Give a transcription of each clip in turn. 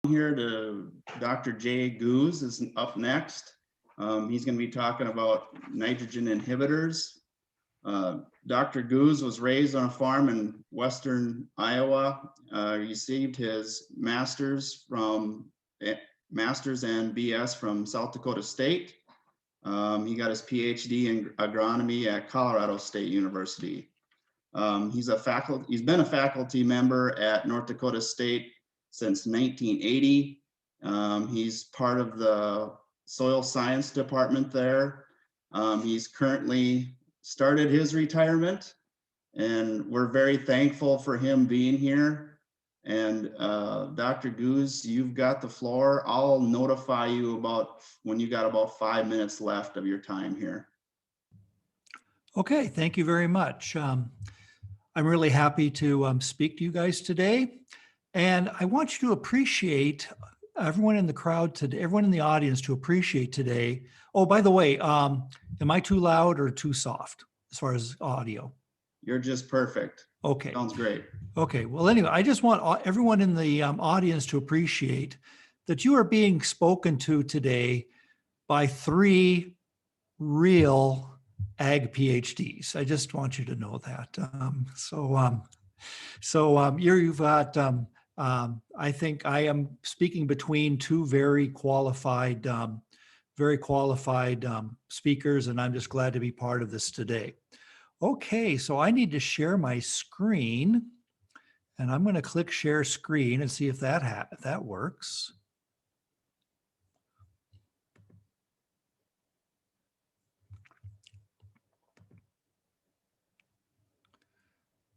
Here to Dr. Jay Goos is up next. He's going to be talking about nitrogen inhibitors. Dr. Goos was raised on a farm in western Iowa. Received his master's and BS from South Dakota State. He got his Ph.D. in agronomy at Colorado State University. He's been a faculty member at North Dakota State since 1980. He's part of the soil science department there. He's currently started his retirement, and we're very thankful for him being here. And Dr. Goos, you've got the floor. I'll notify you about when you got about 5 minutes left of your time here. Okay, thank you very much. I'm really happy to speak to you guys today. And I want you to appreciate everyone in the crowd today, everyone in the audience to appreciate today. Oh, by the way, am I too loud or too soft as far as audio? You're just perfect. Okay. Sounds great. Okay. Well, anyway, I just want everyone in the audience to appreciate that you are being spoken to today by 3 real ag PhDs. I just want you to know that. You've got, I think I am speaking between 2 very qualified speakers, and I'm just glad to be part of this today. Okay, so I need to share my screen, and I'm going to click share screen and see if that works.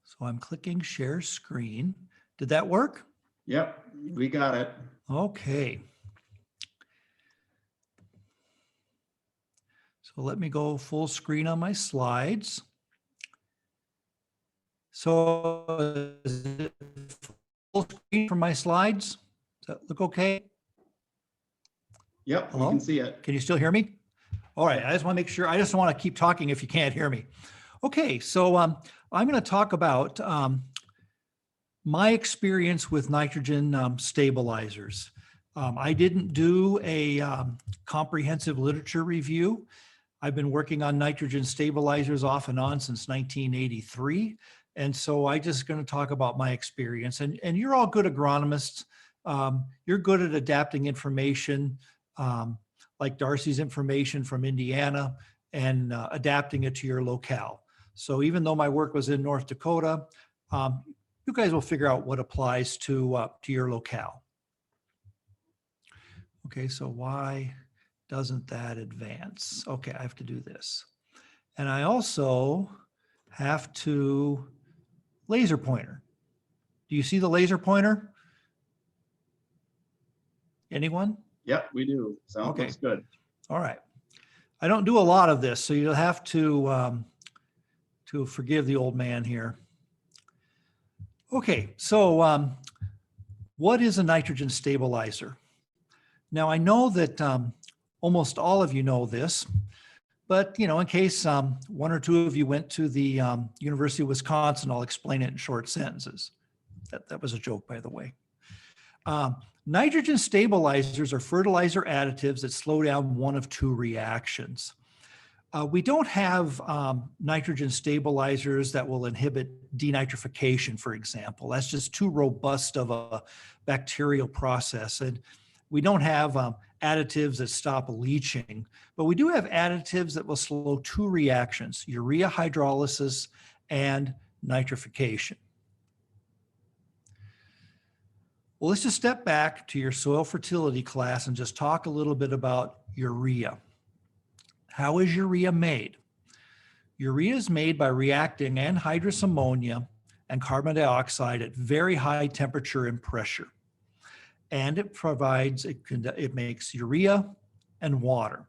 So I'm clicking share screen. Did that work? Yep, we got it. Okay. So let me go full screen on my slides. So is it full screen for my slides? Does that look okay? Yep, Hello? we can see it. Can you still hear me? All right, I just want to make sure. I just don't want to keep talking if you can't hear me. Okay, so I'm going to talk about my experience with nitrogen stabilizers. I didn't do a comprehensive literature review. I've been working on nitrogen stabilizers off and on since 1983. And so I just going to talk about my experience. And you're all good agronomists. You're good at adapting information, like Darcy's information from Indiana, and adapting it to your locale. So even though my work was in North Dakota, you guys will figure out what applies to your locale. Okay, so why doesn't that advance? Okay, I have to do this. And I also have to laser pointer. Do you see the laser pointer? Anyone? Yep, we do. Sounds Okay. Looks good. All right. I don't do a lot of this, so you'll have to forgive the old man here. Okay, so what is a nitrogen stabilizer? Now I know that almost all of you know this, but in case 1 or 2 of you went to the University of Wisconsin, I'll explain it in short sentences. That was a joke, by the way. Nitrogen stabilizers are fertilizer additives that slow down one of 2 reactions. We don't have nitrogen stabilizers that will inhibit denitrification, for example. That's just too robust of a bacterial process. And we don't have additives that stop leaching, but we do have additives that will slow 2 reactions: urea hydrolysis and nitrification. Well, let's just step back to your soil fertility class and just talk a little bit about urea. How is urea made? Urea is made by reacting anhydrous ammonia and carbon dioxide at very high temperature and pressure. And it makes urea and water.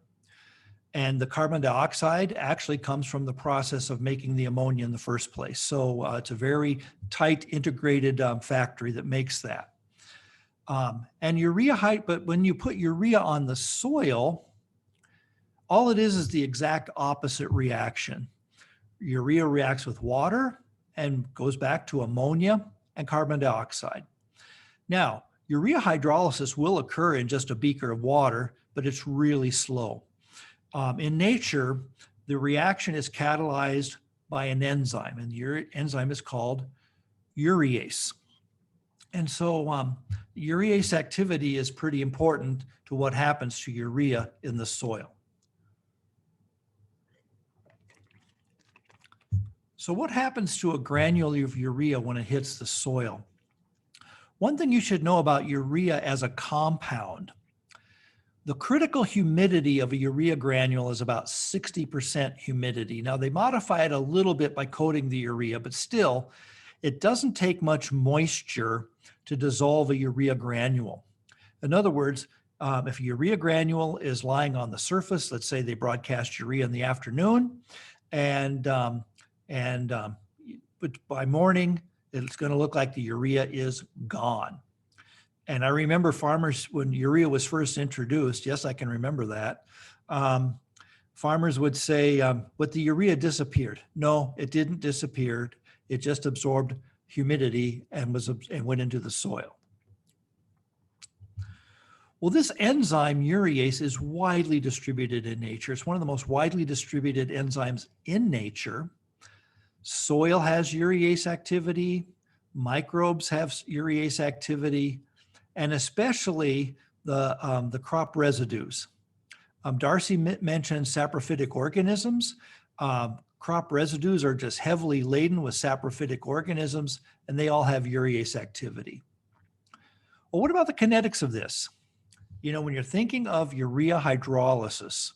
And the carbon dioxide actually comes from the process of making the ammonia in the first place. So it's a very tight integrated factory that makes that. And but when you put urea on the soil, all it is the exact opposite reaction. Urea reacts with water and goes back to ammonia and carbon dioxide. Now, urea hydrolysis will occur in just a beaker of water, but it's really slow. In nature, the reaction is catalyzed by an enzyme, and the enzyme is called urease. And so urease activity is pretty important to what happens to urea in the soil. So what happens to a granule of urea when it hits the soil? One thing you should know about urea as a compound: the critical humidity of a urea granule is about 60% humidity. Now, they modify it a little bit by coating the urea, but still, it doesn't take much moisture to dissolve a urea granule. In other words, if a urea granule is lying on the surface, let's say they broadcast urea in the afternoon, but by morning, it's going to look like the urea is gone. And I remember farmers, when urea was first introduced, yes, I can remember that, farmers would say, but the urea disappeared. No, it didn't disappear. It just absorbed humidity and went into the soil. Well, this enzyme urease is widely distributed in nature. It's one of the most widely distributed enzymes in nature. Soil has urease activity, microbes have urease activity, and especially the crop residues. Darcy mentioned saprophytic organisms. Crop residues are just heavily laden with saprophytic organisms, and they all have urease activity. Well, what about the kinetics of this? You know, when you're thinking of urea hydrolysis,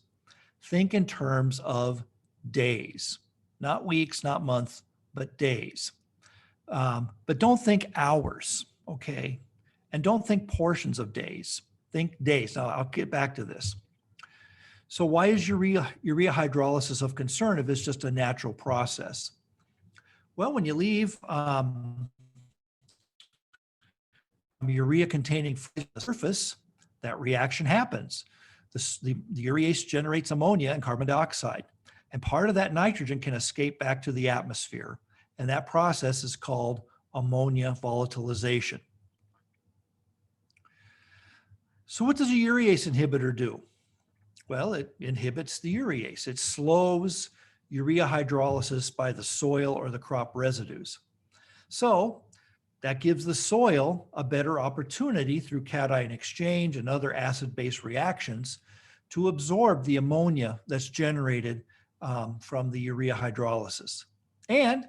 think in terms of days, not weeks, not months, but days. But don't think hours, okay? And don't think portions of days. Think days. Now, I'll get back to this. So why is urea hydrolysis of concern if it's just a natural process? Well, when you leave urea-containing fluid on the surface, that reaction happens. The urease generates ammonia and carbon dioxide, and part of that nitrogen can escape back to the atmosphere, and that process is called ammonia volatilization. So what does a urease inhibitor do? Well, it inhibits the urease. It slows urea hydrolysis by the soil or the crop residues. So that gives the soil a better opportunity through cation exchange and other acid-base reactions to absorb the ammonia that's generated from the urea hydrolysis. And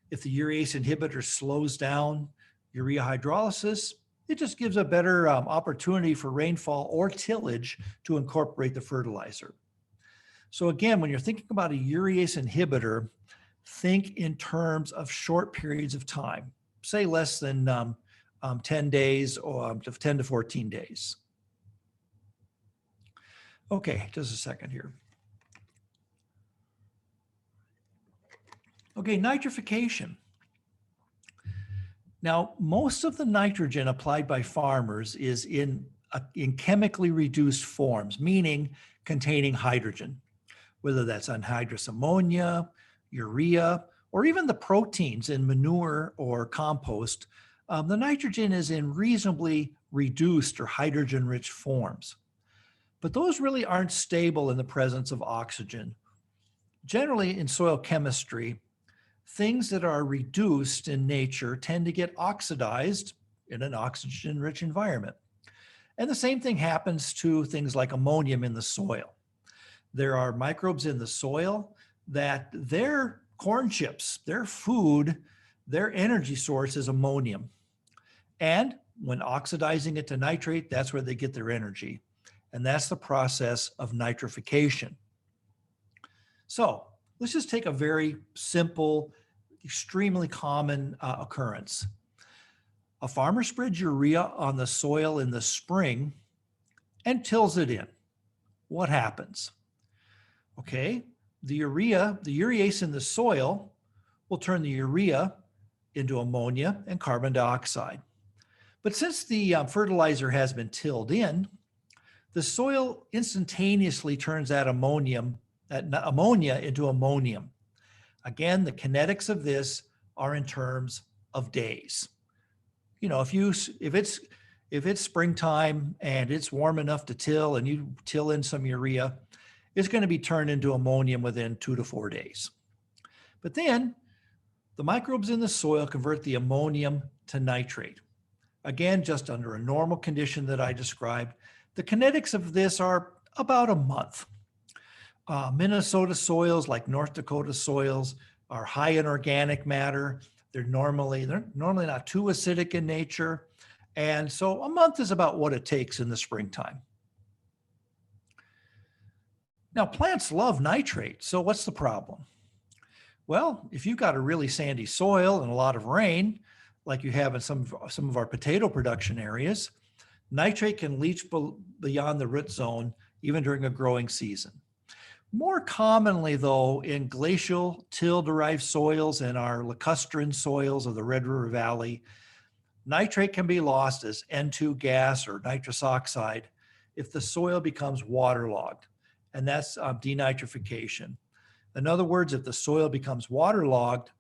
if the urease inhibitor slows down urea hydrolysis, it just gives a better opportunity for rainfall or tillage to incorporate the fertilizer. So again, when you're thinking about a urease inhibitor, think in terms of short periods of time, say less than 10 days or 10 to 14 days. Okay, just a second here. Okay, nitrification. Now, most of the nitrogen applied by farmers is in chemically reduced forms, meaning containing hydrogen, whether that's anhydrous ammonia, urea, or even the proteins in manure or compost. The nitrogen is in reasonably reduced or hydrogen-rich forms. But those really aren't stable in the presence of oxygen. Generally, in soil chemistry, things that are reduced in nature tend to get oxidized in an oxygen-rich environment. And the same thing happens to things like ammonium in the soil. There are microbes in the soil that their corn chips, their food, their energy source is ammonium. And when oxidizing it to nitrate, that's where they get their energy. And that's the process of nitrification. So let's just take a very simple, extremely common occurrence. A farmer spreads urea on the soil in the spring and tills it in. What happens? Okay, the urease in the soil will turn the urea into ammonia and carbon dioxide. But since the fertilizer has been tilled in, the soil instantaneously turns that ammonia into ammonium. Again, the kinetics of this are in terms of days. You know, if if it's springtime and it's warm enough to till and you till in some urea, it's going to be turned into ammonium within 2 to 4 days. But then the microbes in the soil convert the ammonium to nitrate. Again, just under a normal condition that I described. The kinetics of this are about a month. Minnesota soils, like North Dakota soils, are high in organic matter. They're normally not too acidic in nature. And so a month is about what it takes in the springtime. Now, plants love nitrate. So what's the problem? Well, if you've got a really sandy soil and a lot of rain, like you have in some of our potato production areas, nitrate can leach beyond the root zone even during a growing season. More commonly, though, in glacial till-derived soils and our lacustrine soils of the Red River Valley, nitrate can be lost as N2 gas or nitrous oxide if the soil becomes waterlogged, and that's denitrification. In other words, if the soil becomes waterlogged,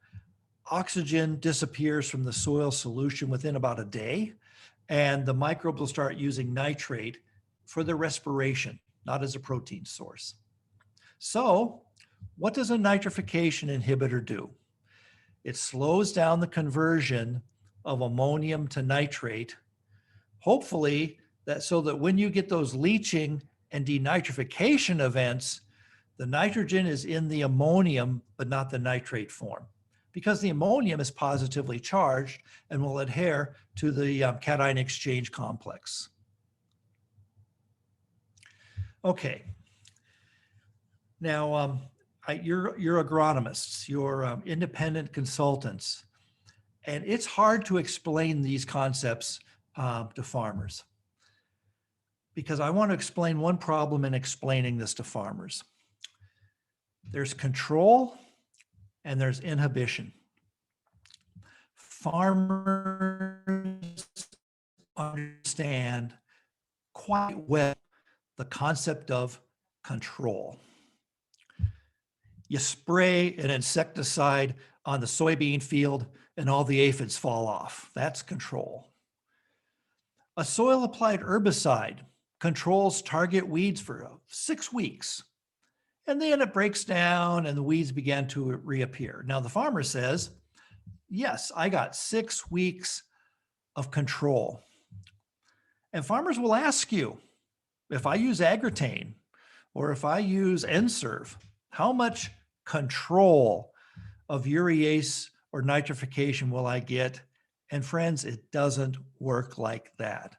oxygen disappears from the soil solution within about a day, and the microbes will start using nitrate for their respiration, not as a protein source. So, what does a nitrification inhibitor do? It slows down the conversion of ammonium to nitrate, hopefully so that when you get those leaching and denitrification events, the nitrogen is in the ammonium, but not the nitrate form, because the ammonium is positively charged and will adhere to the cation exchange complex. Okay. Now, you're agronomists, you're independent consultants, and it's hard to explain these concepts to farmers, because I want to explain one problem in explaining this to farmers. There's control and there's inhibition. Farmers understand quite well the concept of control. You spray an insecticide on the soybean field and all the aphids fall off. That's control. A soil applied herbicide controls target weeds for 6 weeks. And then it breaks down and the weeds begin to reappear. Now the farmer says, yes, I got 6 weeks of control. And farmers will ask you, if I use Agritane or if I use N-Serve, how much control of urease or nitrification will I get? And friends, it doesn't work like that.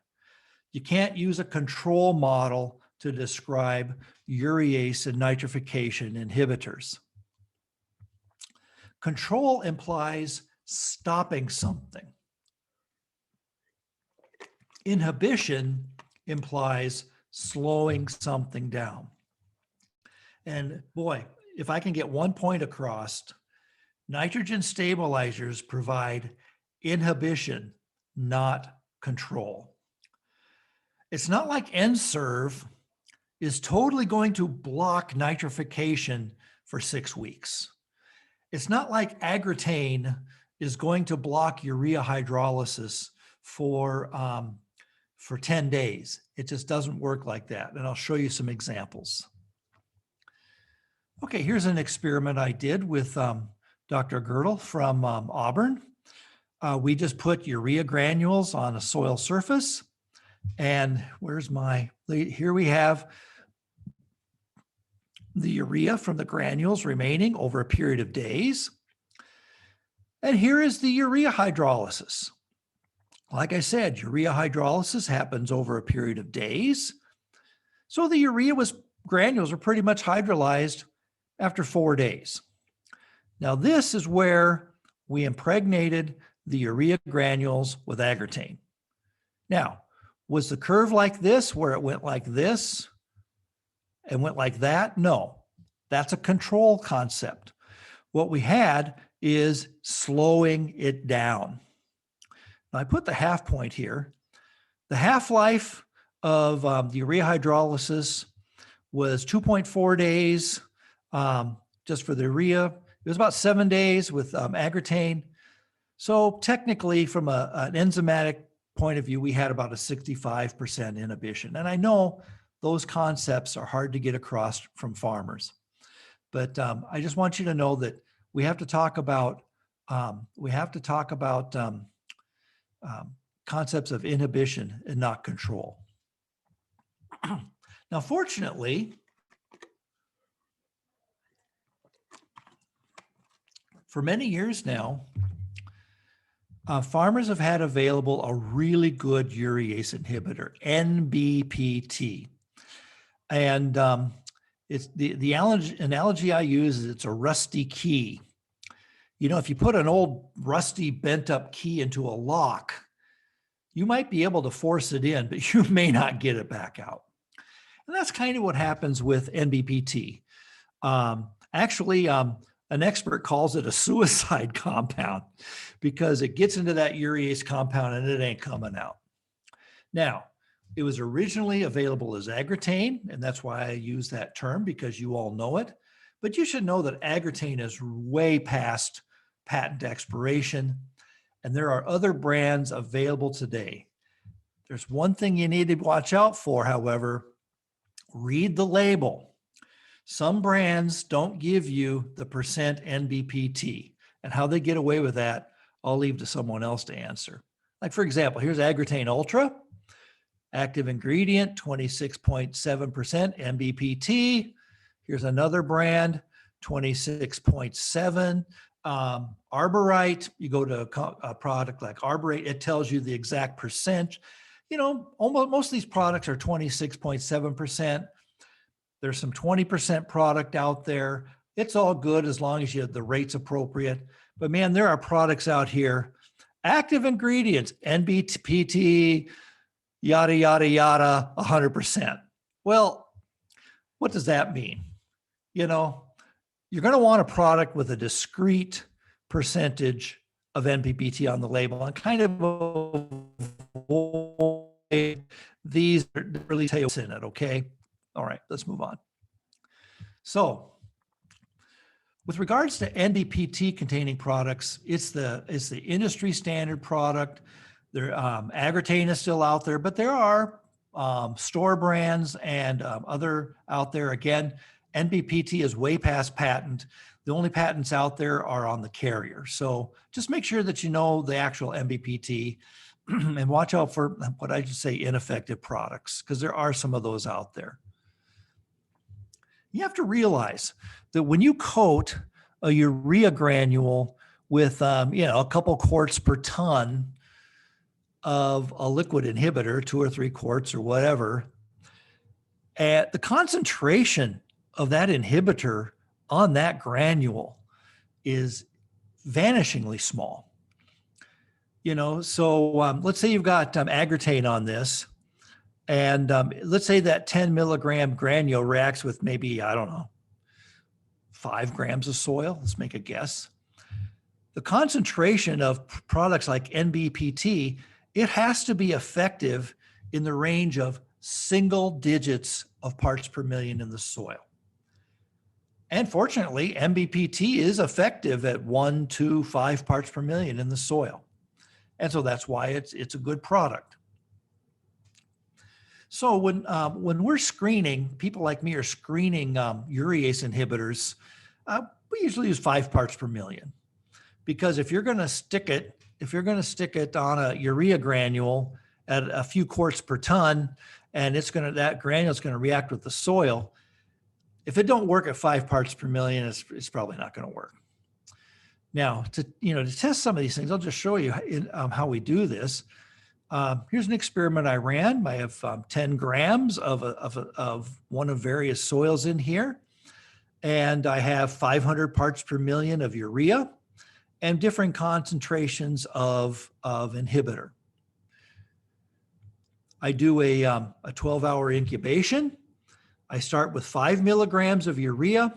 You can't use a control model to describe urease and nitrification inhibitors. Control implies stopping something. Inhibition implies slowing something down. And boy, if I can get one point across, nitrogen stabilizers provide inhibition, not control. It's not like N-Serve is totally going to block nitrification for 6 weeks. It's not like Agritane is going to block urea hydrolysis for 10 days. It just doesn't work like that. And I'll show you some examples. Okay, here's an experiment I did with Dr. Girdle from Auburn. We just put urea granules on a soil surface. And here we have the urea from the granules remaining over a period of days. And here is the urea hydrolysis. Like I said, urea hydrolysis happens over a period of days. So the urea granules are pretty much hydrolyzed after 4 days. Now this is where we impregnated the urea granules with Agritane. Now, was the curve like this, where it went like this and went like that? No, that's a control concept. What we had is slowing it down. Now I put the half point here. The half-life of the urea hydrolysis was 2.4 days just for the urea. It was about 7 days with Agritane. So technically from an enzymatic point of view, we had about a 65% inhibition. And I know those concepts are hard to get across from farmers, but I just want you to know that we have to talk about concepts of inhibition and not control. Now, fortunately, for many years now, farmers have had available a really good urease inhibitor, NBPT. And it's the analogy I use is it's a rusty key. You know, if you put an old rusty bent up key into a lock, you might be able to force it in, but you may not get it back out. And that's kind of what happens with NBPT. Actually, an expert calls it a suicide compound because it gets into that urease compound and it ain't coming out. Now, it was originally available as Agritane, and that's why I use that term because you all know it. But you should know that Agritane is way past patent expiration, and there are other brands available today. There's one thing you need to watch out for, however. Read the label. Some brands don't give you the percent NBPT, and how they get away with that, I'll leave to someone else to answer. Like, for example, here's Agritane Ultra, active ingredient, 26.7% NBPT. Here's another brand, 26.7. Arborite, you go to a product like Arborite, it tells you the exact percent. You know, almost most of these products are 26.7%. There's some 20% product out there. It's all good as long as the rate's appropriate. But man, there are products out here, active ingredients, NBPT, yada, yada, yada, 100%. Well, what does that mean? You know, you're going to want a product with a discrete percentage of NBPT on the label and kind of avoid these really tails in it, okay? All right, let's move on. So with regards to NBPT containing products, it's the industry standard product. There, Agritane is still out there, but there are store brands and other out there. Again, NBPT is way past patent. The only patents out there are on the carrier. So just make sure that you know the actual NBPT and watch out for what I just say ineffective products, because there are some of those out there. You have to realize that when you coat a urea granule with a couple quarts per ton of a liquid inhibitor, 2 or 3 quarts or whatever, at the concentration of that inhibitor on that granule is vanishingly small. You know, so let's say you've got Agritane on this, and let's say that 10 milligram granule reacts with maybe, I don't know, 5 grams of soil. Let's make a guess. The concentration of products like NBPT, it has to be effective in the range of single digits of parts per million in the soil. And fortunately, NBPT is effective at 1, 2, 5 parts per million in the soil. And so that's why it's a good product. So when we're screening, people like me are screening urease inhibitors, we usually use 5 parts per million. Because if you're going to stick it on a urea granule at a few quarts per ton, and that granule is going to react with the soil, if it don't work at 5 parts per million, it's probably not going to work. Now, to test some of these things, I'll just show you how we do this. Here's an experiment I ran. I have 10 grams of one of various soils in here, and I have 500 parts per million of urea and different concentrations of inhibitor. I do a 12-hour incubation. I start with 5 milligrams of urea,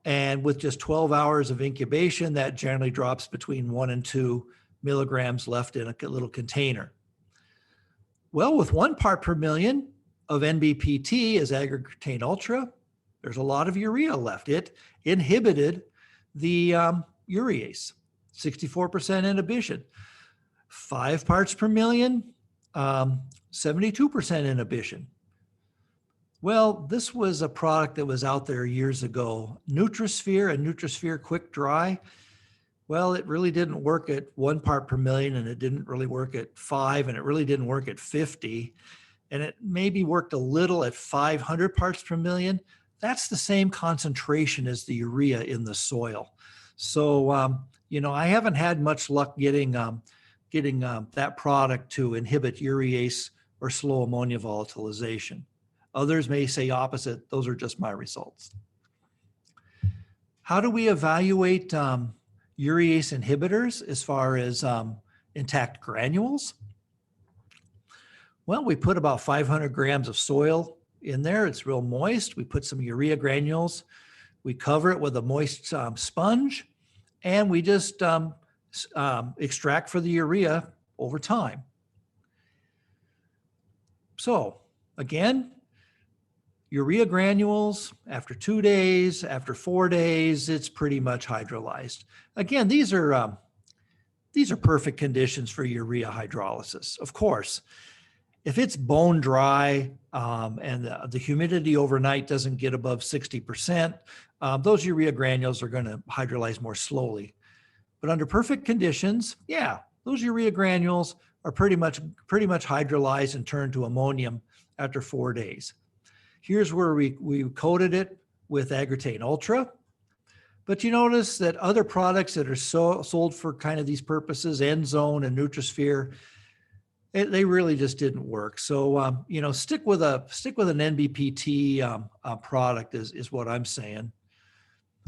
and with just 12 hours of incubation, that generally drops between 1 and 2 milligrams left in a little container. Well, with 1 part per million of NBPT as Agritane Ultra, there's a lot of urea left. It inhibited the urease, 64% inhibition. 5 parts per million, 72% inhibition. Well, this was a product that was out there years ago. Nutrisphere and Nutrisphere Quick Dry. Well, it really didn't work at 1 part per million, and it didn't really work at 5, and it really didn't work at 50. And it maybe worked a little at 500 parts per million. That's the same concentration as the urea in the soil. So, you know, I haven't had much luck getting that product to inhibit urease or slow ammonia volatilization. Others may say opposite. Those are just my results. How do we evaluate urease inhibitors as far as intact granules? Well, we put about 500 grams of soil in there. It's real moist. We put some urea granules. We cover it with a moist sponge, and we just extract for the urea over time. So again, urea granules after 2 days, after 4 days, it's pretty much hydrolyzed. Again, these are perfect conditions for urea hydrolysis. Of course, if it's bone dry and the humidity overnight doesn't get above 60%, those urea granules are going to hydrolyze more slowly. But under perfect conditions, yeah, those urea granules are pretty much hydrolyzed and turned to ammonium after 4 days. Here's where we coated it with Agrotane Ultra. But you notice that other products that are sold for kind of these purposes, Enzone and Nutrisphere, they really just didn't work. So, you know, stick with an NBPT product is what I'm saying.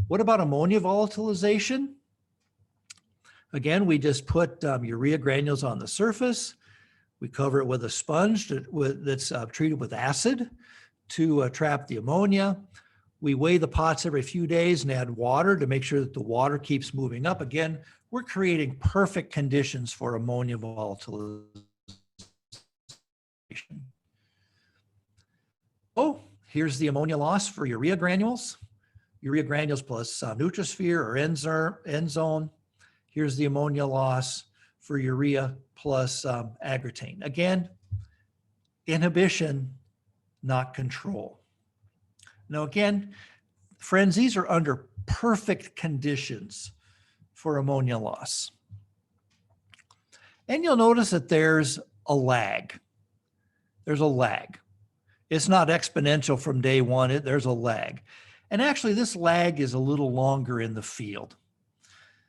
What about ammonia volatilization? Again, we just put urea granules on the surface. We cover it with a sponge that's treated with acid to trap the ammonia. We weigh the pots every few days and add water to make sure that the water keeps moving up. Again, we're creating perfect conditions for ammonia volatilization. Oh, here's the ammonia loss for urea granules. Urea granules plus Nutrisphere or Enzone. Here's the ammonia loss for urea plus Agrotane. Again, inhibition, not control. Now again, friends, these are under perfect conditions for ammonia loss. And you'll notice that there's a lag. There's a lag. It's not exponential from day one. There's a lag. And actually, this lag is a little longer in the field.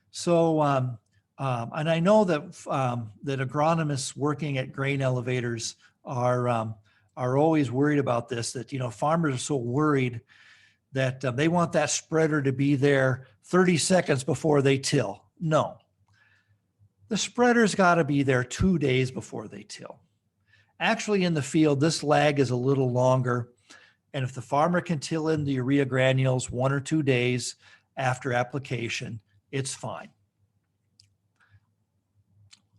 So, and I know that that agronomists working at grain elevators are always worried about this, that, you know, farmers are so worried that they want that spreader to be there 30 seconds before they till. No, the spreader's got to be there 2 days before they till. Actually, in the field, this lag is a little longer. And if the farmer can till in the urea granules 1 or 2 days after application, it's fine.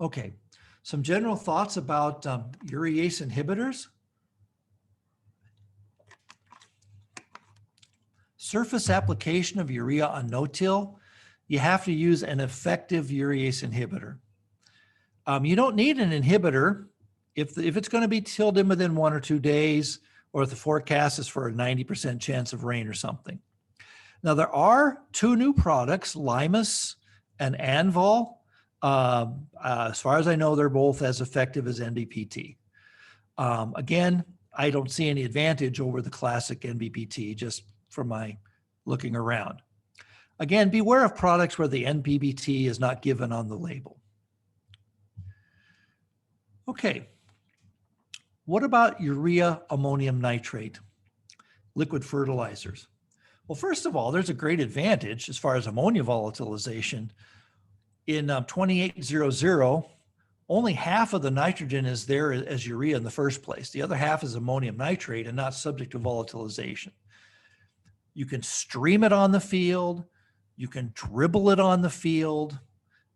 Okay, some general thoughts about urease inhibitors. Surface application of urea on no-till, you have to use an effective urease inhibitor. You don't need an inhibitor if it's going to be tilled in within 1 or 2 days, or if the forecast is for a 90% chance of rain or something. Now, there are 2 new products, Limus and Anvol. As far as I know, they're both as effective as NBPT. Again, I don't see any advantage over the classic NBPT just from my looking around. Again, beware of products where the NBPT is not given on the label. Okay. What about urea ammonium nitrate, liquid fertilizers? Well, first of all, there's a great advantage as far as ammonia volatilization. In 2800, only half of the nitrogen is there as urea in the first place. The other half is ammonium nitrate and not subject to volatilization. You can stream it on the field. You can dribble it on the field.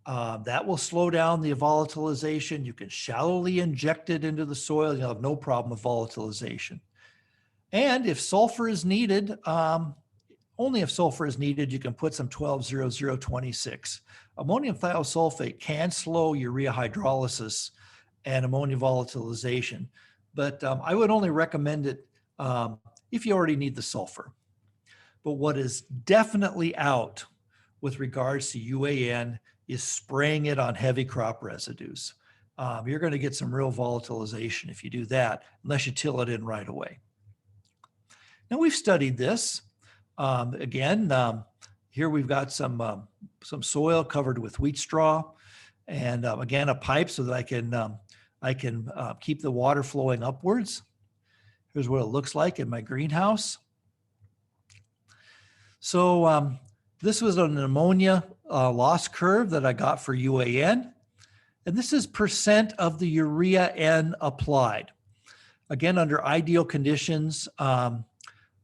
That will slow down the volatilization. You can shallowly inject it into the soil. You'll have no problem with volatilization. And if sulfur is needed, only if sulfur is needed, you can put some 12-00-26. Ammonium thiosulfate can slow urea hydrolysis and ammonia volatilization. But I would only recommend it if you already need the sulfur. But what is definitely out with regards to UAN is spraying it on heavy crop residues. You're going to get some real volatilization if you do that, unless you till it in right away. Now we've studied this. Here we've got some soil covered with wheat straw, and again a pipe so that I can keep the water flowing upwards. Here's what it looks like in my greenhouse. So this was an ammonia loss curve that I got for UAN. And this is percent of the urea N applied. Again, under ideal conditions. And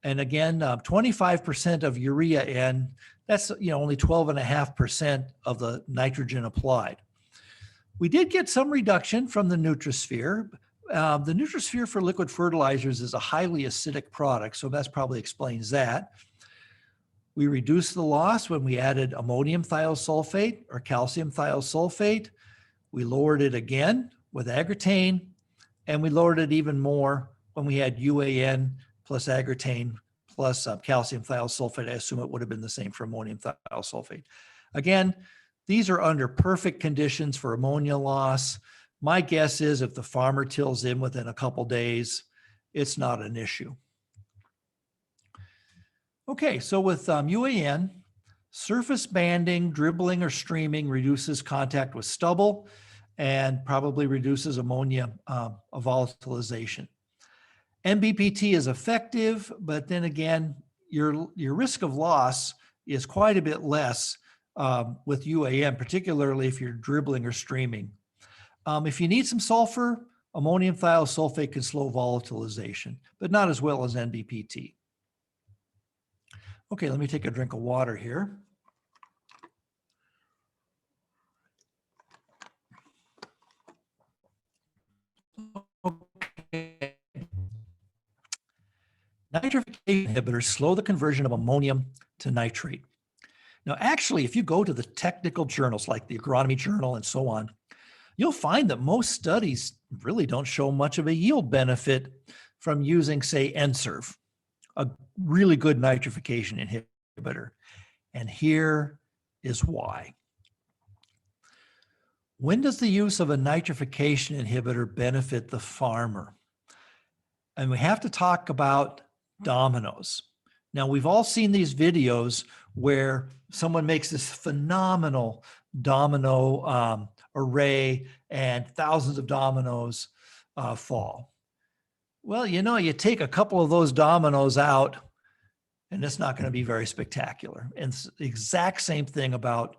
again, 25% of urea N, that's only 12.5% of the nitrogen applied. We did get some reduction from the Nutrisphere. The Nutrisphere for liquid fertilizers is a highly acidic product, so that probably explains that. We reduced the loss when we added ammonium thiosulfate or calcium thiosulfate. We lowered it again with agrotane, and we lowered it even more when we had UAN plus agrotane plus calcium thiosulfate. I assume it would have been the same for ammonium thiosulfate. Again, these are under perfect conditions for ammonia loss. My guess is if the farmer tills in within a couple days, it's not an issue. Okay, so with UAN, surface banding, dribbling, or streaming reduces contact with stubble and probably reduces ammonia volatilization. NBPT is effective, but then again, your risk of loss is quite a bit less with UAN, particularly if you're dribbling or streaming. If you need some sulfur, ammonium thiosulfate can slow volatilization, but not as well as NBPT. Okay, let me take a drink of water here. Okay. Nitrification inhibitors slow the conversion of ammonium to nitrate. Now, actually, if you go to the technical journals like the Agronomy Journal and so on, you'll find that most studies really don't show much of a yield benefit from using, say, NServ, a really good nitrification inhibitor. And here is why. When does the use of a nitrification inhibitor benefit the farmer? And we have to talk about dominoes. Now, we've all seen these videos where someone makes this phenomenal domino array and thousands of dominoes fall. Well, you take a couple of those dominoes out and it's not going to be very spectacular. And it's the exact same thing about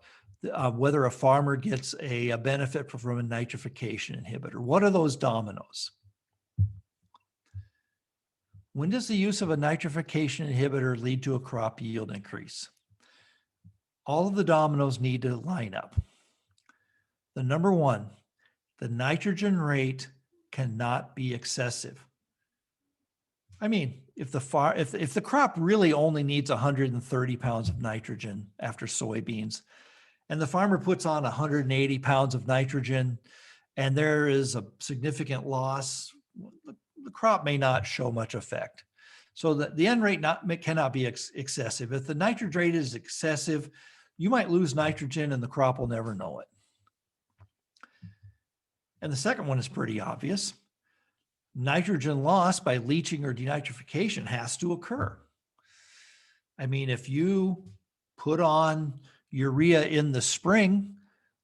whether a farmer gets a benefit from a nitrification inhibitor. What are those dominoes? When does the use of a nitrification inhibitor lead to a crop yield increase? All of the dominoes need to line up. The number one, the nitrogen rate cannot be excessive. I mean, if the crop really only needs 130 pounds of nitrogen after soybeans, and the farmer puts on 180 pounds of nitrogen, and there is a significant loss, the crop may not show much effect. So the N rate cannot be excessive. If the nitrogen rate is excessive, you might lose nitrogen and the crop will never know it. And the second one is pretty obvious. Nitrogen loss by leaching or denitrification has to occur. I mean, if you put on urea in the spring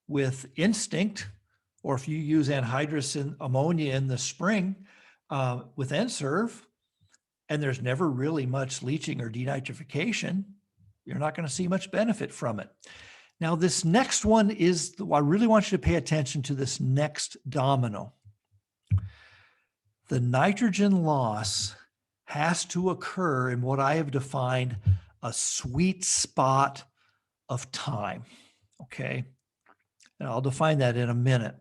with instinct, or if you use anhydrous ammonia in the spring with NServ, and there's never really much leaching or denitrification, you're not going to see much benefit from it. Now, this next one is, I really want you to pay attention to this next domino. The nitrogen loss has to occur in what I have defined a sweet spot of time, okay? And I'll define that in a minute.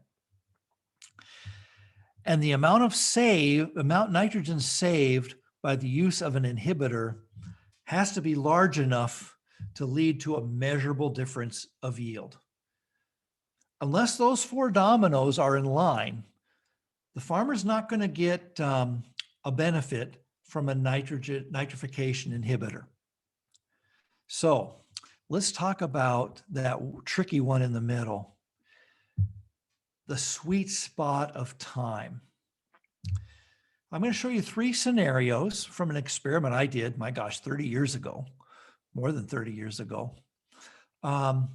And the amount nitrogen saved by the use of an inhibitor has to be large enough to lead to a measurable difference of yield. Unless those four dominoes are in line, the farmer's not going to get a benefit from a nitrification inhibitor. So let's talk about that tricky one in the middle, the sweet spot of time. I'm going to show you 3 scenarios from an experiment I did, my gosh, 30 years ago, more than 30 years ago. And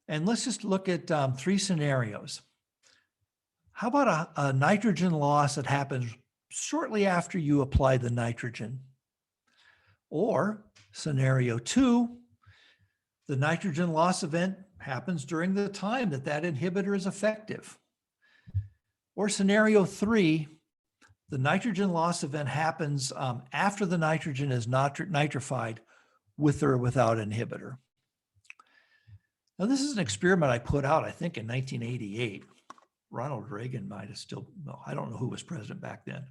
let's just look at 3 scenarios. How about a nitrogen loss that happens shortly after you apply the nitrogen? Or scenario 2, the nitrogen loss event happens during the time that that inhibitor is effective. Or scenario 3, the nitrogen loss event happens after the nitrogen is nitrified with or without inhibitor. Now, this is an experiment I put out, I think, in 1988. Ronald Reagan might have still, no, I don't know who was president back then.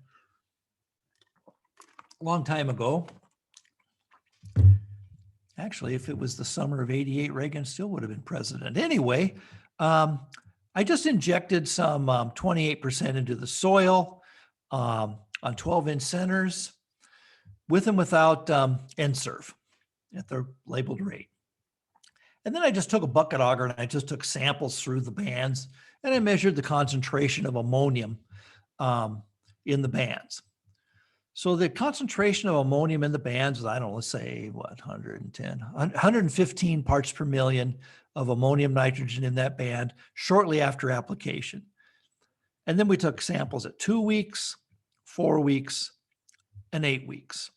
A long time ago. Actually, if it was the summer of '88, Reagan still would have been president. Anyway, I just injected some 28% into the soil on 12-inch centers with and without N-Serve at the labeled rate. And then I just took a bucket auger and I just took samples through the bands and I measured the concentration of ammonium in the bands. So the concentration of ammonium in the bands is, I don't know, let's say what, 115 parts per million of ammonium nitrogen in that band shortly after application. And then we took samples at 2 weeks, 4 weeks, and 8 weeks.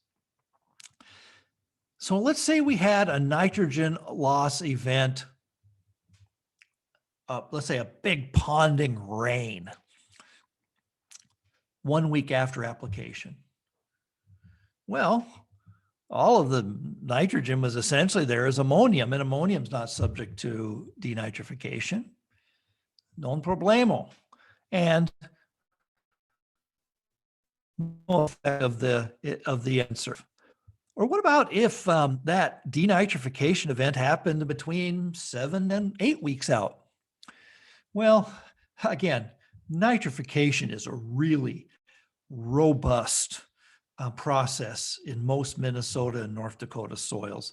So let's say we had a nitrogen loss event, let's say a big ponding rain 1 week after application. Well, all of the nitrogen was essentially there as ammonium, and ammonium's not subject to denitrification. Non problemo. And no effect of the N-Serve. Or what about if that denitrification event happened between 7 and 8 weeks out? Well, again, nitrification is a really robust process in most Minnesota and North Dakota soils.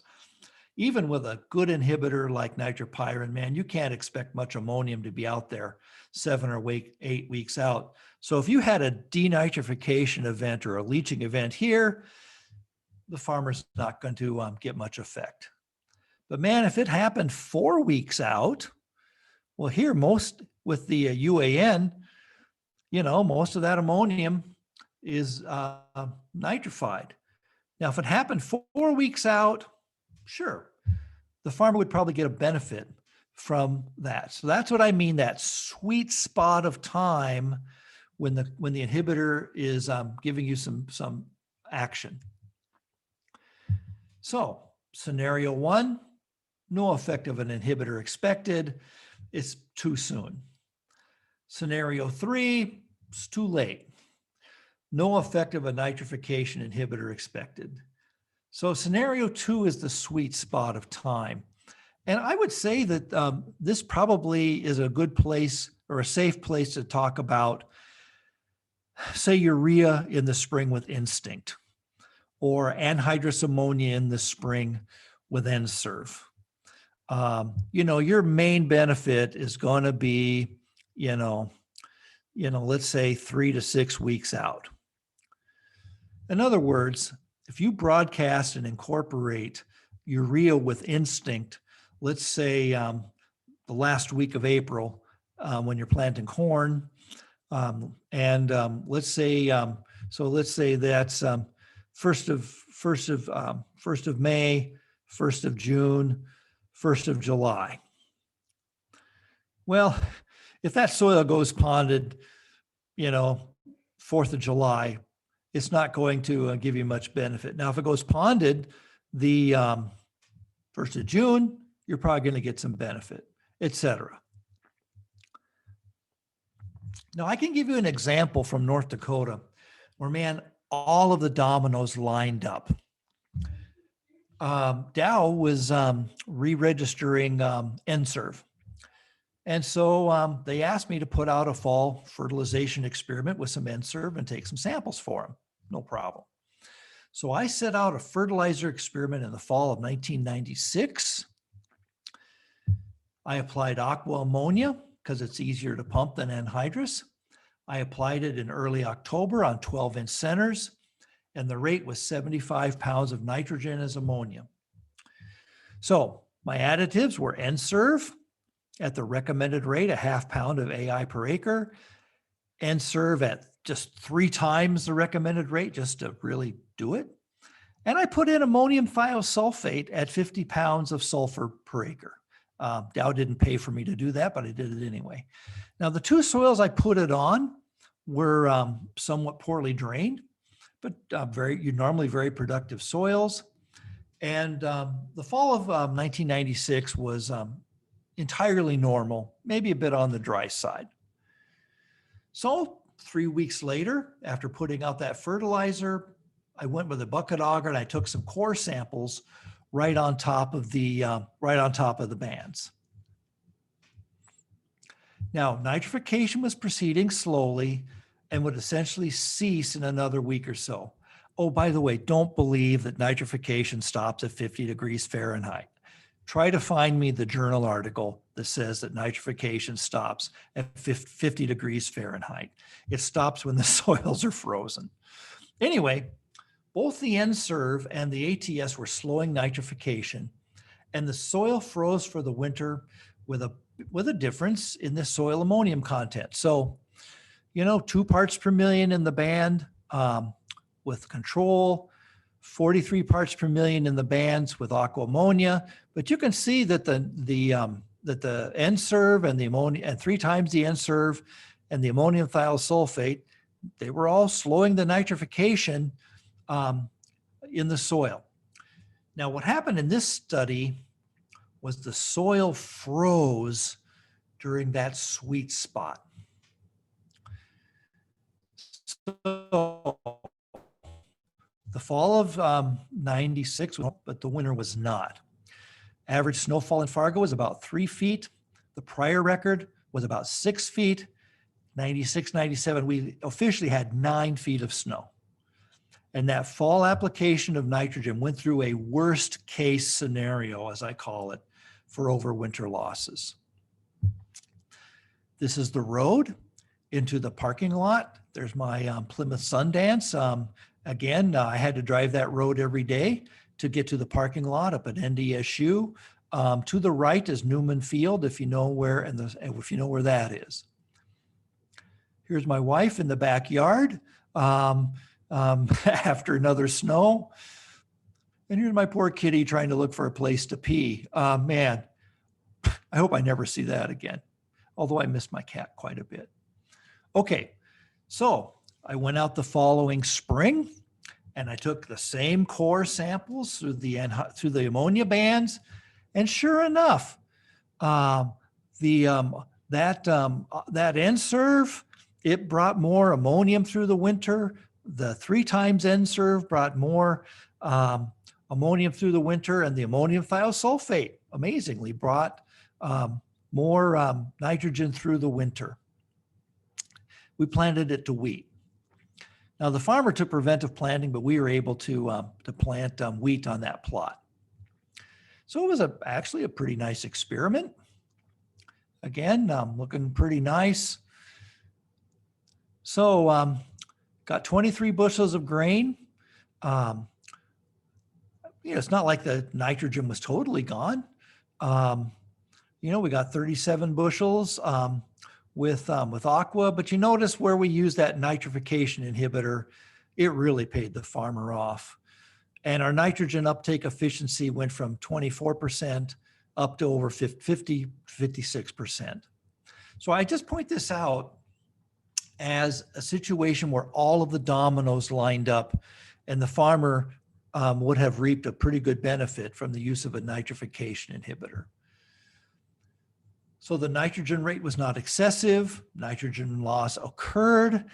Even with a good inhibitor like nitropyrin, man, you can't expect much ammonium to be out there 7 or 8 weeks out. So if you had a denitrification event or a leaching event here, the farmer's not going to get much effect. But man, if it happened 4 weeks out, well, here most with the UAN, you know, most of that ammonium is nitrified. Now, if it happened 4 weeks out, sure, the farmer would probably get a benefit from that. So that's what I mean, that sweet spot of time when the inhibitor is giving you some action. So scenario 1, no effect of an inhibitor expected. It's too soon. Scenario 3, it's too late. No effect of a nitrification inhibitor expected. So scenario 2 is the sweet spot of time. And I would say that this probably is a good place or a safe place to talk about, say, urea in the spring with instinct, or anhydrous ammonia in the spring with N-Serve. You know, your main benefit is going to be, let's say 3 to 6 weeks out. In other words, if you broadcast and incorporate urea with instinct, let's say the last week of April when you're planting corn, let's say that's 1st of May, 1st of June, 1st of July. Well, if that soil goes ponded, 4th of July, it's not going to give you much benefit. Now, if it goes ponded the 1st of June, you're probably going to get some benefit, etc. Now, I can give you an example from North Dakota where, man, all of the dominoes lined up. Dow was re-registering N-Serve. And so they asked me to put out a fall fertilization experiment with some N-Serve and take some samples for them. No problem. So I set out a fertilizer experiment in the fall of 1996. I applied aqua ammonia because it's easier to pump than anhydrous. I applied it in early October on 12-inch centers, and the rate was 75 pounds of nitrogen as ammonia. So my additives were N-Serve at the recommended rate, a ½ pound of AI per acre, N-Serve at just 3 times the recommended rate just to really do it. And I put in ammonium thiosulfate at 50 pounds of sulfur per acre. Dow didn't pay for me to do that, but I did it anyway. Now, the 2 soils I put it on were somewhat poorly drained, but normally very productive soils. And the fall of 1996 was entirely normal, maybe a bit on the dry side. So 3 weeks later, after putting out that fertilizer, I went with a bucket auger and I took some core samples right on top of the bands. Now, nitrification was proceeding slowly and would essentially cease in another week or so. Oh, by the way, don't believe that nitrification stops at 50 degrees Fahrenheit. Try to find me the journal article that says that nitrification stops at 50 degrees Fahrenheit. It stops when the soils are frozen. Anyway, both the N-Serve and the ATS were slowing nitrification, and the soil froze for the winter with a difference in the soil ammonium content. So, 2 parts per million in the band with control, 43 parts per million in the bands with aqua ammonia. But you can see that the N-Serve and the ammonia, and 3 times the N-Serve and the ammonium thiosulfate, they were all slowing the nitrification in the soil. Now, what happened in this study was the soil froze during that sweet spot. So the fall of 96, but the winter was not. Average snowfall in Fargo was about 3 feet. The prior record was about 6 feet. 96, 97, we officially had 9 feet of snow. And that fall application of nitrogen went through a worst case scenario, as I call it, for overwinter losses. This is the road into the parking lot. There's my Plymouth Sundance. Again, I had to drive that road every day to get to the parking lot up at NDSU. To the right is Newman Field, if you know where, that is. Here's my wife in the backyard after another snow. And here's my poor kitty trying to look for a place to pee. Man, I hope I never see that again, although I miss my cat quite a bit. Okay, so I went out the following spring and I took the same core samples through the ammonia bands, and sure enough, that N-Serve, it brought more ammonium through the winter. The 3 times N-Serve brought more ammonium through the winter, and the ammonium thiosulfate amazingly brought more nitrogen through the winter. We planted it to wheat. Now the farmer took preventive planting, but we were able to plant wheat on that plot. So it was actually a pretty nice experiment. Again, looking pretty nice. So got 23 bushels of grain. It's not like the nitrogen was totally gone. We got 37 bushels with aqua, but you notice where we use that nitrification inhibitor, it really paid the farmer off. And our nitrogen uptake efficiency went from 24% up to over 56%. So I just point this out as a situation where all of the dominoes lined up and the farmer would have reaped a pretty good benefit from the use of a nitrification inhibitor. So the nitrogen rate was not excessive. Nitrogen loss occurred.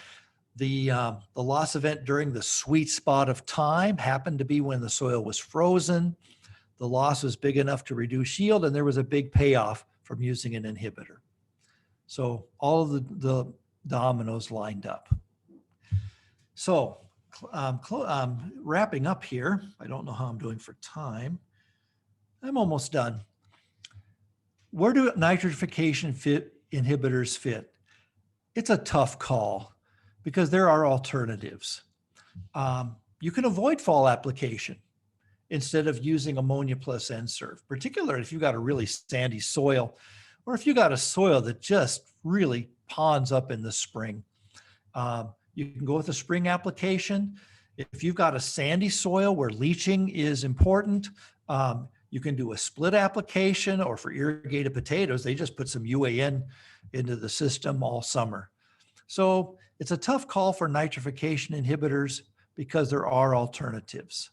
The loss event during the sweet spot of time happened to be when the soil was frozen. The loss was big enough to reduce yield, and there was a big payoff from using an inhibitor. So all of the dominoes lined up. So wrapping up here, I don't know how I'm doing for time. I'm almost done. Where do nitrification inhibitors fit? It's a tough call because there are alternatives. You can avoid fall application instead of using ammonia plus N-Serve, particularly if you've got a really sandy soil or if you got a soil that just really ponds up in the spring. You can go with a spring application. If you've got a sandy soil where leaching is important, you can do a split application, or for irrigated potatoes, they just put some UAN into the system all summer. So it's a tough call for nitrification inhibitors because there are alternatives.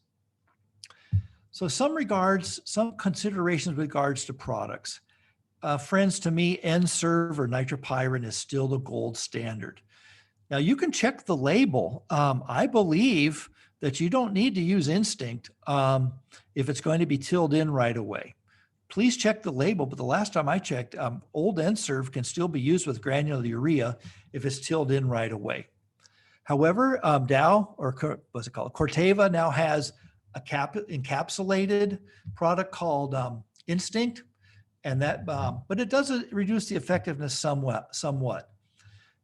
So some considerations with regards to products. Friends, to me, N-Serve or nitropyrin is still the gold standard. Now you can check the label. I believe that you don't need to use Instinct if it's going to be tilled in right away. Please check the label, but the last time I checked, old N-Serve can still be used with granular urea if it's tilled in right away. However, Dow, or what's it called, Corteva now has a encapsulated product called Instinct, and that, but it does reduce the effectiveness somewhat.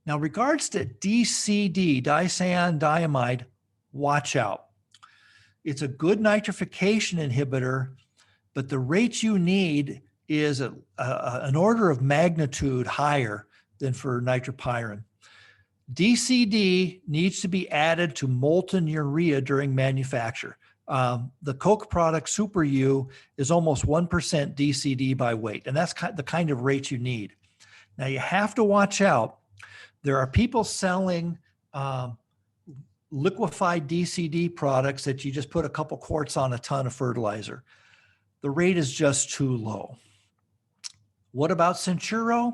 Now, regards to DCD, dicyandiamide, watch out. It's a good nitrification inhibitor, but the rate you need is an order of magnitude higher than for nitropyrin. DCD needs to be added to molten urea during manufacture. The Coke product Super U is almost 1% DCD by weight, and that's the kind of rate you need. Now you have to watch out. There are people selling liquefied DCD products that you just put a couple quarts on a ton of fertilizer. The rate is just too low. What about Centuro?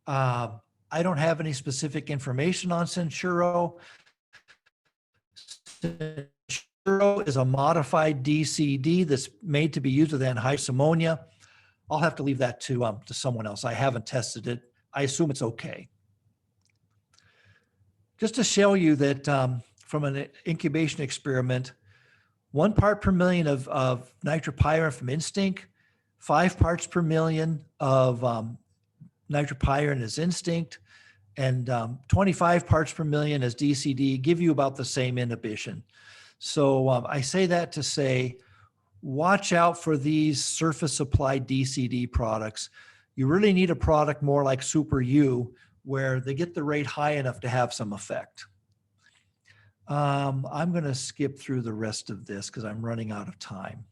I don't have any specific information on Centuro. Centuro is a modified DCD that's made to be used with anhydrous ammonia. I'll have to leave that to someone else. I haven't tested it. I assume it's okay. Just to show you that from an incubation experiment, 1 part per million of nitropyrin from Instinct, 5 parts per million of nitropyrin as Instinct, and 25 parts per million as DCD give you about the same inhibition. So I say that to say, watch out for these surface applied DCD products. You really need a product more like Super U, where they get the rate high enough to have some effect. I'm going to skip through the rest of this because I'm running out of time.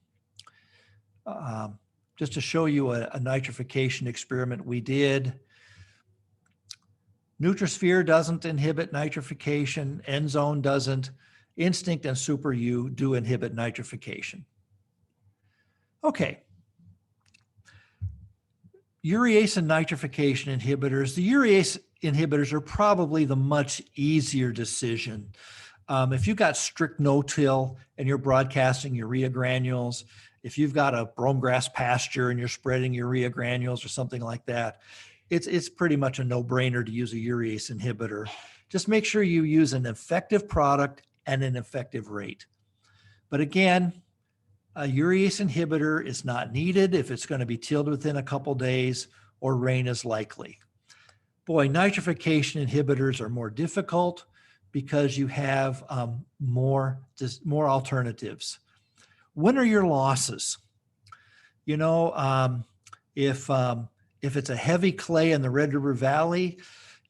Just to show you a nitrification experiment we did. Nutrisphere doesn't inhibit nitrification. N-Zone doesn't. Instinct and Super U do inhibit nitrification. Okay. Urease and nitrification inhibitors. The urease inhibitors are probably the much easier decision. If you've got strict no-till and you're broadcasting urea granules, if you've got a brome grass pasture and you're spreading urea granules or something like that, it's pretty much a no-brainer to use a urease inhibitor. Just make sure you use an effective product and an effective rate. But again, a urease inhibitor is not needed if it's going to be tilled within a couple days or rain is likely. Boy, nitrification inhibitors are more difficult because you have more alternatives. When are your losses? You know, if it's a heavy clay in the Red River Valley,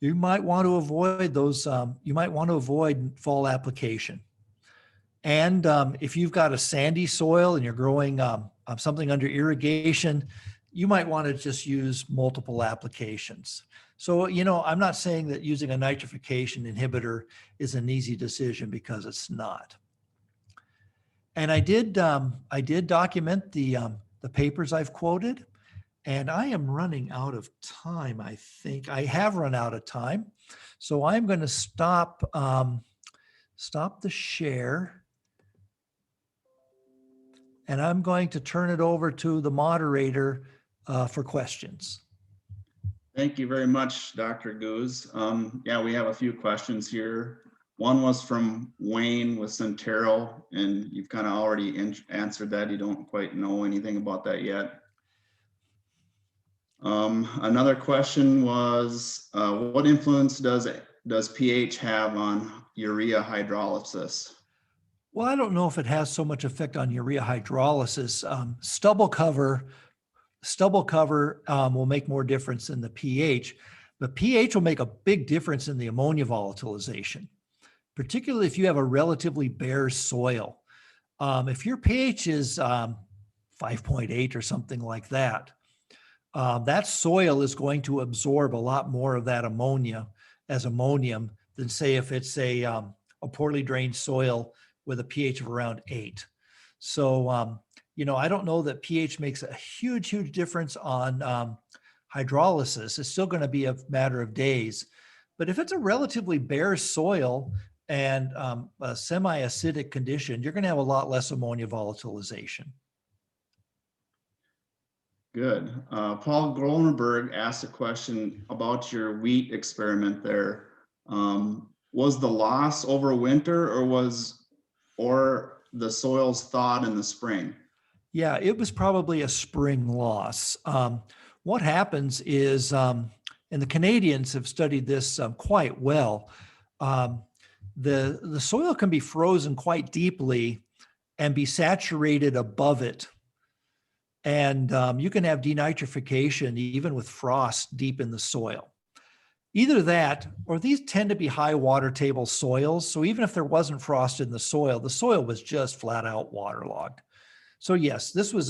you might want to avoid those. You might want to avoid fall application. And if you've got a sandy soil and you're growing something under irrigation, you might want to just use multiple applications. So, you know, I'm not saying that using a nitrification inhibitor is an easy decision because it's not. And I did document the papers I've quoted, and I am running out of time. I think I have run out of time. So I'm going to stop the share. And I'm going to turn it over to the moderator for questions. Thank you very much, Dr. Goos. Yeah, we have a few questions here. One was from Wayne with Centero, and you've kind of already answered that. You don't quite know anything about that yet. Another question was, what influence does pH have on urea hydrolysis? Well, I don't know if it has so much effect on urea hydrolysis. Stubble cover will make more difference than the pH, but pH will make a big difference in the ammonia volatilization, particularly if you have a relatively bare soil. If your pH is 5.8 or something like that, that soil is going to absorb a lot more of that ammonia as ammonium than, say, if it's a poorly drained soil with a pH of around 8. So, I don't know that pH makes a huge difference on hydrolysis. It's still going to be a matter of days. But if it's a relatively bare soil and a semi-acidic condition, you're going to have a lot less ammonia volatilization. Good. Paul Groenberg asked a question about your wheat experiment there. Was the loss over winter, or the soils thawed in the spring? Yeah, it was probably a spring loss. What happens is, and the Canadians have studied this quite well, the soil can be frozen quite deeply and be saturated above it. And you can have denitrification even with frost deep in the soil. Either that, or these tend to be high water table soils. So even if there wasn't frost in the soil was just flat out waterlogged. So yes, this was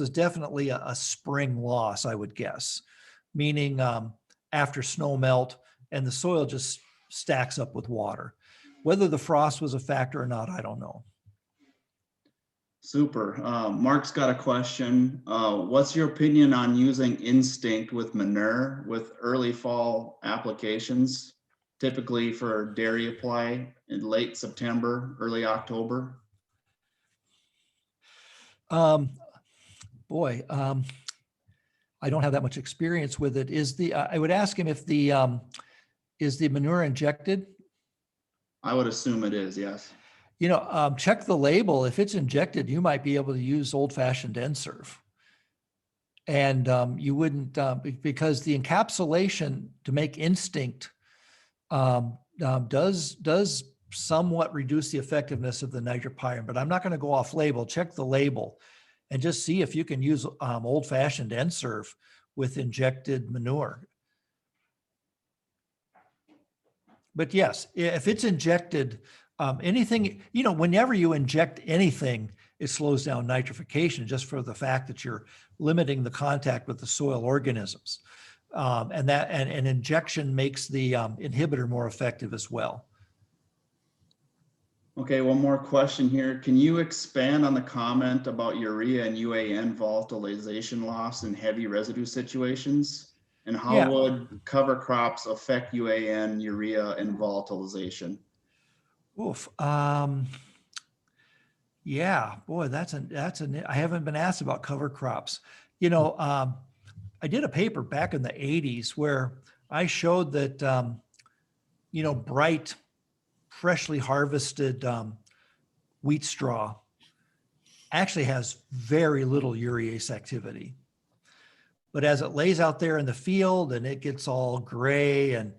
definitely a spring loss, I would guess, meaning after snow melt and the soil just stacks up with water. Whether the frost was a factor or not, I don't know. Super. Mark's got a question. What's your opinion on using instinct with manure with early fall applications, typically for dairy apply in late September, early October? I don't have that much experience with it. I would ask him if is the manure injected? I would assume it is, yes. Check the label. If it's injected, you might be able to use old-fashioned N-Serve. And you wouldn't, because the encapsulation to make instinct does somewhat reduce the effectiveness of the nitropyrin, but I'm not going to go off label. Check the label and just see if you can use old-fashioned N-Serve with injected manure. But yes, if it's injected, anything, whenever you inject anything, it slows down nitrification just for the fact that you're limiting the contact with the soil organisms. And injection makes the inhibitor more effective as well. Okay, one more question here. Can you expand on the comment about urea and UAN volatilization loss in heavy residue situations? And how would cover crops affect UAN, urea, and volatilization? Oof. Yeah, boy, I haven't been asked about cover crops. I did a paper back in the 80s where I showed that, bright, freshly harvested wheat straw actually has very little urease activity. But as it lays out there in the field and it gets all gray and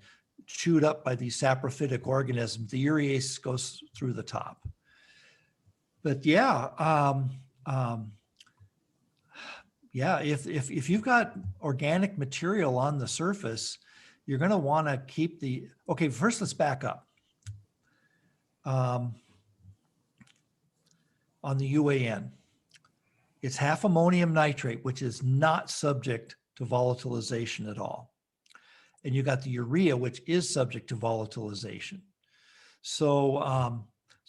chewed up by these saprophytic organisms, the urease goes through the top. But if you've got organic material on the surface, you're going to want to keep okay, first let's back up. On the UAN, it's half ammonium nitrate, which is not subject to volatilization at all. And you got the urea, which is subject to volatilization. So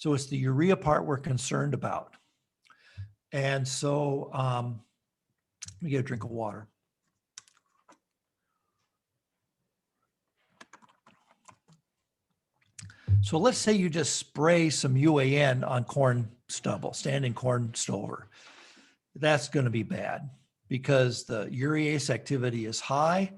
it's the urea part we're concerned about. And so let me get a drink of water. So let's say you just spray some UAN on corn stubble, standing corn stover. That's going to be bad because the urease activity is high.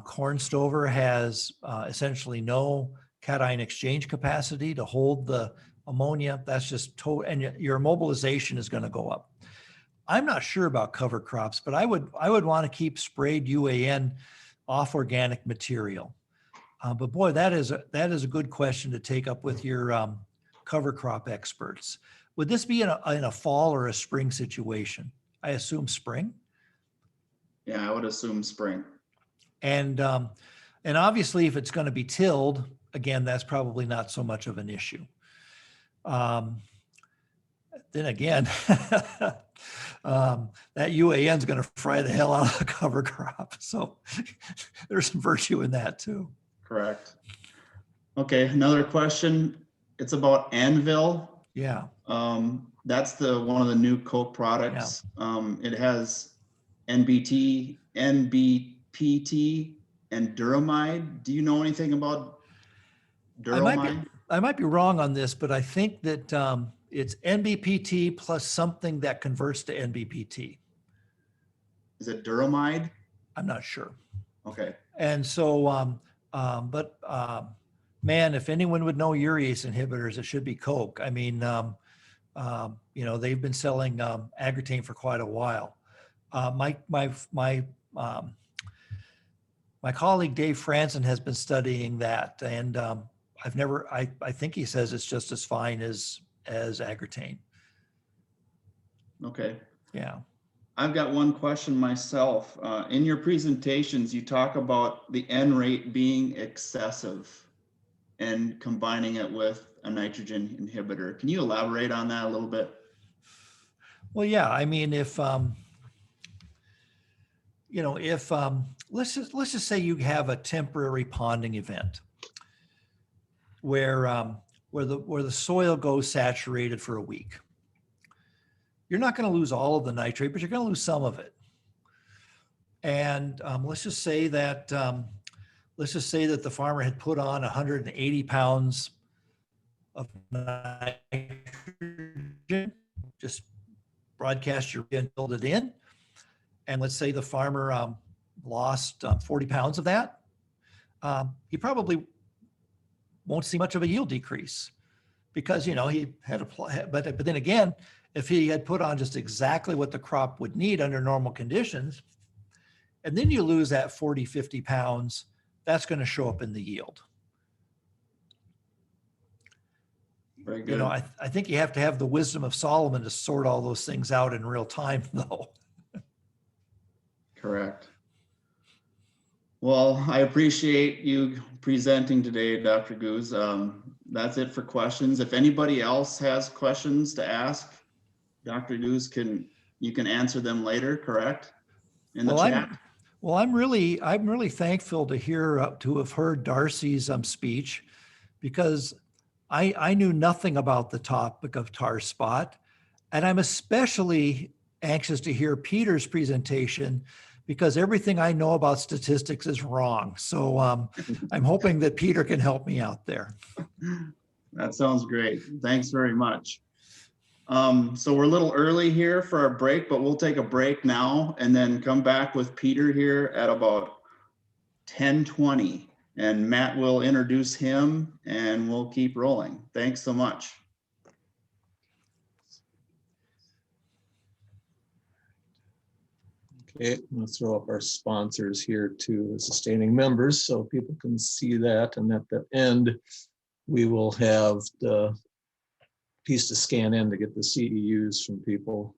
Corn stover has essentially no cation exchange capacity to hold the ammonia. That's just and your mobilization is going to go up. I'm not sure about cover crops, but I would want to keep sprayed UAN off organic material. But boy, that is a good question to take up with your cover crop experts. Would this be in a fall or a spring situation? I assume spring. Yeah, I would assume spring. And obviously, if it's going to be tilled, again, that's probably not so much of an issue. Then again, that UAN is going to fry the hell out of the cover crop. So there's some virtue in that too. Correct. Okay, another question. It's about Anvil. Yeah. That's one of the new Coke products. Yeah. It has NBT, NBPT, and Duramide. Do you know anything about Duramide? I might be wrong on this, but I think that it's NBPT plus something that converts to NBPT. Is it Duramide? I'm not sure. Okay. And so, man, if anyone would know urease inhibitors, it should be Coke. I mean, they've been selling Agritane for quite a while. My colleague Dave Franson has been studying that, and I think he says it's just as fine as Agritane. Okay. Yeah. I've got one question myself. In your presentations, you talk about the N rate being excessive and combining it with a nitrogen inhibitor. Can you elaborate on that a little bit? Well, yeah. I mean, if let's just say you have a temporary ponding event where the soil goes saturated for a week. You're not going to lose all of the nitrate, but you're going to lose some of it. And let's just say that the farmer had put on 180 pounds of nitrogen, just broadcast your and filled it in. And let's say the farmer lost 40 pounds of that. He probably won't see much of a yield decrease because, he had but then again, if he had put on just exactly what the crop would need under normal conditions, and then you lose that 40, 50 pounds, that's going to show up in the yield. Very good. I think you have to have the wisdom of Solomon to sort all those things out in real time, though. Correct. Well, I appreciate you presenting today, Dr. Goos. That's it for questions. If anybody else has questions to ask, Dr. Goos, you can answer them later, correct? In the chat. I'm really thankful to have heard Darcy's speech, because I knew nothing about the topic of tar spot, and I'm especially anxious to hear Peter's presentation because everything I know about statistics is wrong. So I'm hoping that Peter can help me out there. That sounds great. Thanks very much. So we're a little early here for our break, but we'll take a break now and then come back with Peter here at about 10:20, and Matt will introduce him and we'll keep rolling. Thanks so much. Okay, let's throw up our sponsors here too, the sustaining members, so people can see that. And at the end, we will have the piece to scan in to get the CEUs from people.